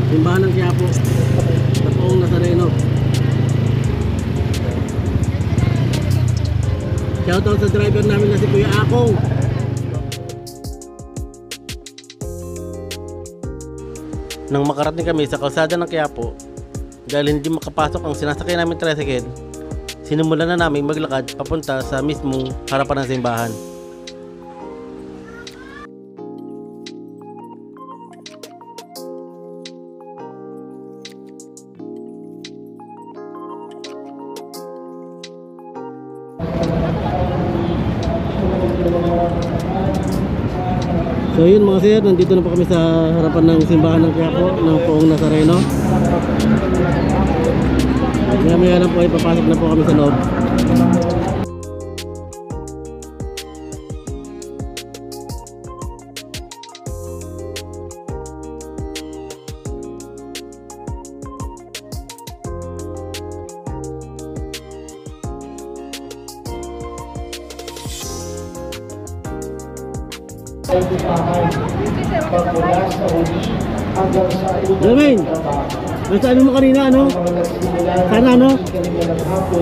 Simbahan ng Quiapo sa Poong Nazareno. Shoutout sa driver namin na si Kuya Akong. Nang makarating kami sa kalsada ng Quiapo, dahil hindi makapasok ang sinasakay namin tricycle, sinimulan na namin maglakad papunta sa mismong harapan ng simbahan. So yun mga sir, nandito na po kami sa harapan ng simbahan ng Quiapo ng Poong Nazareno. Maya lang po ay papasok na po kami sa loob. Jermaine, nasabi mo kanina ano? Sana ano?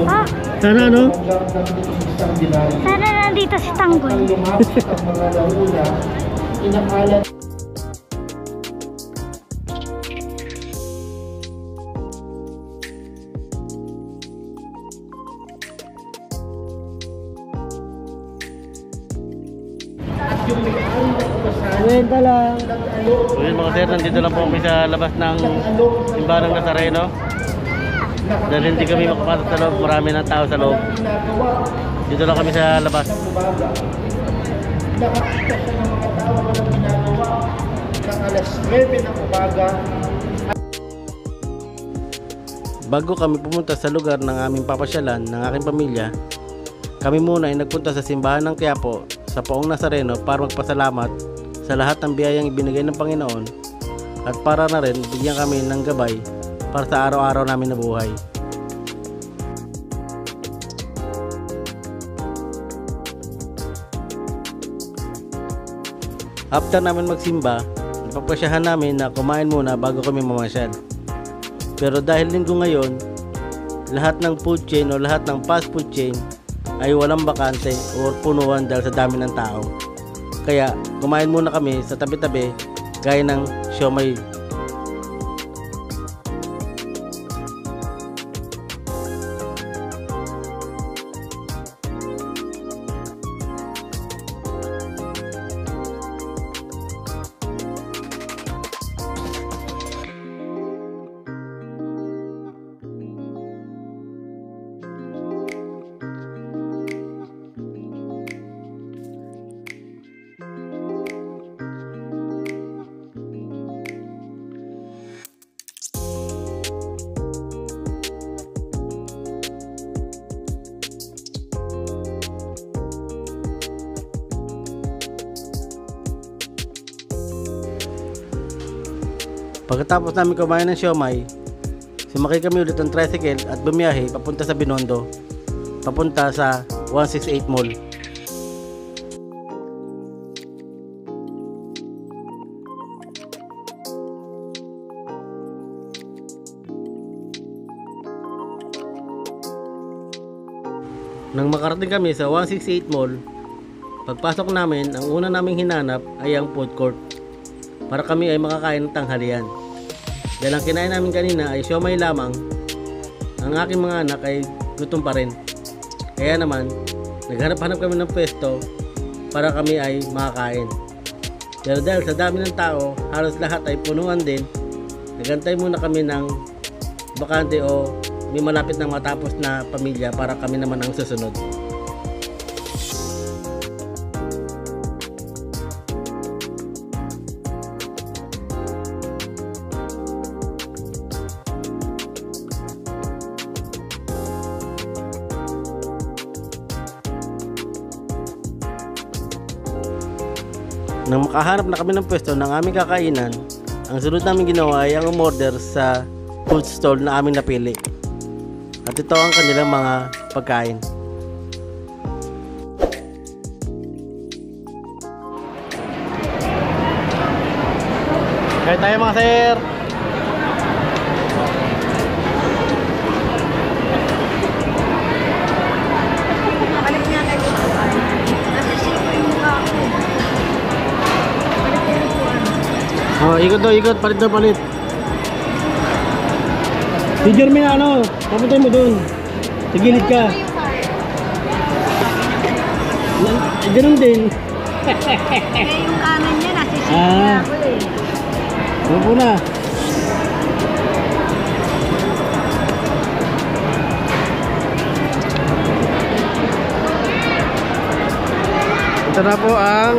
Ah, Sana ano? sana nandito si Tanggol. Kwenta lang. So yun mga sir, nandito lang po kami sa labas ng simbahan ng Nazareno. Dahil hindi kami makapasok sa loob, marami ng tao sa loob. Dito lang kami sa labas. Nakakita siya ng mga tao walang ginagawa ng alas 9 ng umaga. Bago kami pumunta sa lugar ng aming papasyalan ng aking pamilya, kami muna ay nagpunta sa simbahan ng Quiapo sa Poong Nazareno para magpasalamat sa lahat ng biyayang ibinigay ng Panginoon at para na rin bigyan kami ng gabay para sa araw-araw namin na buhay. After namin magsimba, napapasyahan namin na kumain muna bago kami mamasyal. Pero dahil linggo ngayon, lahat ng food chain o lahat ng fast food chain ay walang bakante o punuan dahil sa dami ng tao. Kaya kumain muna kami sa tabi-tabi gaya ng siomay. Pagkatapos namin kumain ng siomay, sumakay kami ulit ng tricycle at bumiyahe papunta sa Binondo, papunta sa 168 Mall. Nang makarating kami sa 168 Mall, pagpasok namin, ang una naming hinanap ay ang food court para kami ay makakain ng tanghalian. Dahil ang kinain namin kanina ay siomay lamang, ang aking mga anak ay gutom pa rin. Kaya naman, naghanap-hanap kami ng pwesto para kami ay makakain. Pero dahil sa dami ng tao, halos lahat ay punuan din, nagantay muna kami ng bakante o may malapit nang matapos na pamilya para kami naman ang susunod. Nang makahanap na kami ng pwesto ng aming kakainan, ang sunod namin ginawa ay ang umorder sa food stall na aming napili. At ito ang kanilang mga pagkain. Kaya tayo mga sir! Oh, ikot daw, ikot. Palit daw, palit. Si Jeremy na ano, papuntay mo doon. Sa gilid ka. Ganun din. Yung kanan niya, nasa ship Ah. ako eh. Ano po na? Ito na po ang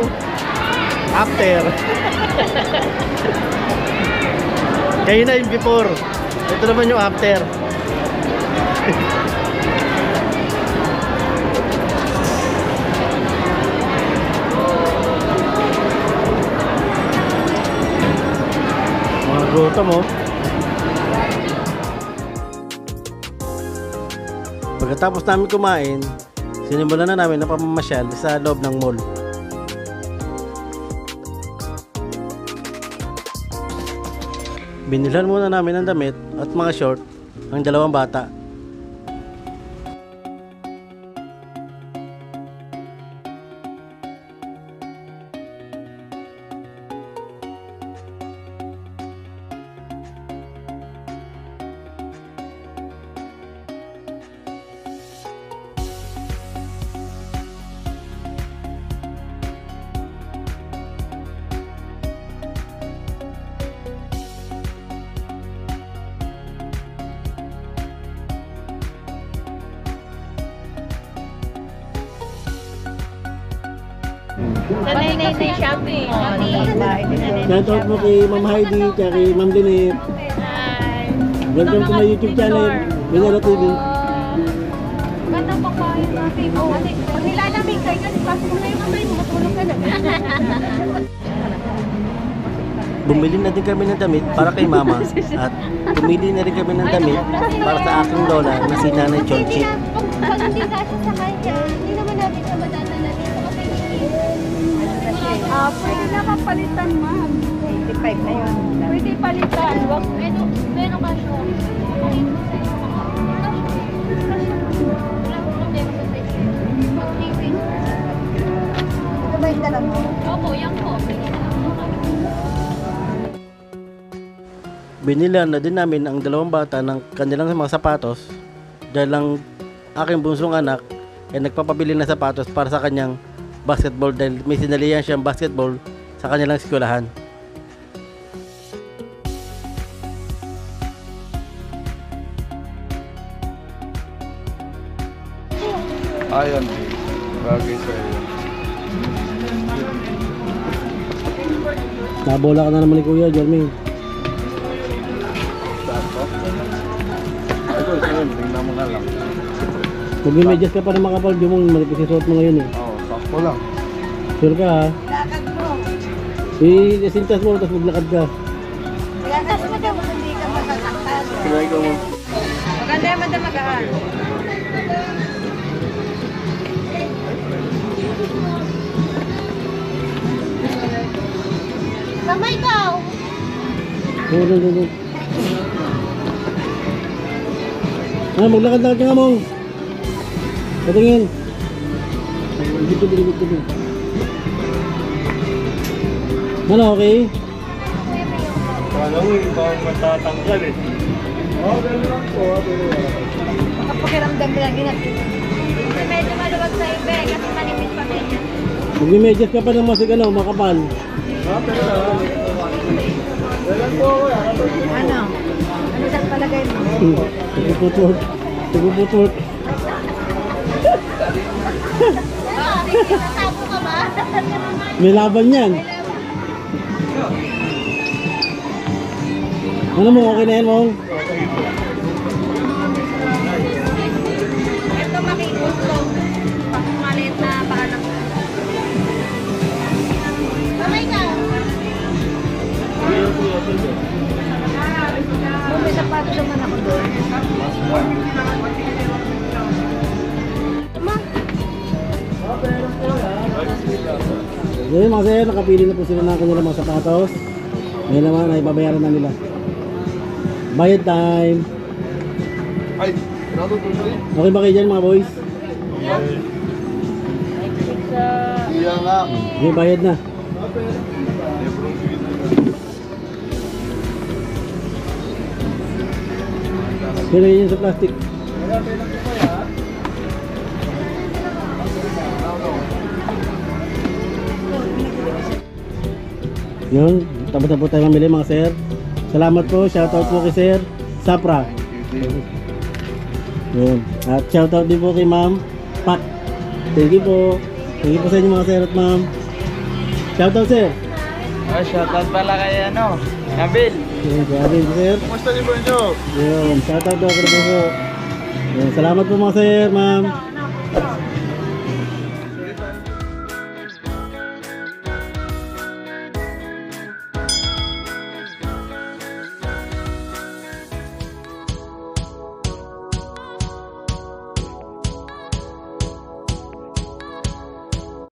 after. Kayo na yung before. Ito naman yung after. Mga gutom mo. Pagkatapos namin kumain, sinimulan na namin ang pamamasyal sa loob ng mall. Binilhan muna namin ng damit at mga short ang dalawang bata. Sa Nenay Shopping. Shoutout mo kay Ma'am Heidi at kay Ma'am Dinip. Welcome to my YouTube channel, Binara TV. Ganda pa pa yung mga favorite. Pag nilalamig kayo, pasok mo na yung kamay mo, matulog ka na. Bumili na din kami ng damit para kay Mama at pumili na rin kami ng damit para sa aking lola na si Nanay Chonchi. Pag hindi kasi sa kanya, hindi naman namin siya madadala dito kasi pwede naman palitan, ma'am. 85 na yun. Pwede palitan. Meron ka siya. Ito ba yung dala mo? Opo, yan po. Binilan na din namin ang dalawang bata ng kanilang mga sapatos dahil ang aking bunsong anak ay nagpapabili ng sapatos para sa kanyang basketball dahil may sinalihan siyang basketball sa kanilang eskwelahan. Ayan, bagay sa iyo. Nabola ka na naman ni Kuya Jeremy. Ito, sige, tingnan mo na lang. Magme-medyas ka pa ng makapal, di mong malikisisuot mo ngayon eh. Oo, sakto lang. Sure ka ha? Lakad mo. Isintas mo tapos maglakad ka. Lakad mo daw, hindi ka masasaktan. Sinay ko mo. Maganda yung madamagaan. Kamay daw! Oo. Maglakad-lakad ka nga mong. Patingin. Dito. Ano, okay? Paano mo ibang matatanggal eh? Oo, ganun lang po. Makapakiramdam lang ginagawa. Medyo maluwag sa ibe kasi manipis pa rin yan. Magme-medyas ka pa ng makapal. Ano? Ano sa palagay mo? Tuguputut. Natabo ka ba? May laban yan. Ano mo, okay na yan mong? Ito makikot ko. Maliit na paanak. Kamay ka! May sapatos naman ako doon. Ngayon mga sir, nakapili na po sila ng kanilang mga sapatos. Ngayon naman ay babayaran na nila. Bayad time. Ay, natutuloy. Okay ba kayo dyan mga boys? Iya nga. Okay, bayad na. Pili yun sa plastic. Kaya pinag ko kaya. Yun, tapos na po tayo mamili mga sir. Salamat po, shoutout po kay Sir Sapra. Yun. At shoutout din po kay Ma'am Pat. Thank you po. Thank you po sa inyo mga sir at ma'am. Shoutout sir. Ah, shoutout pala kay ano, Nabil. Yun, grabe sir. Kumusta niyo po nyo? Yun, shoutout daw kay po. Yun, salamat po mga sir, ma'am.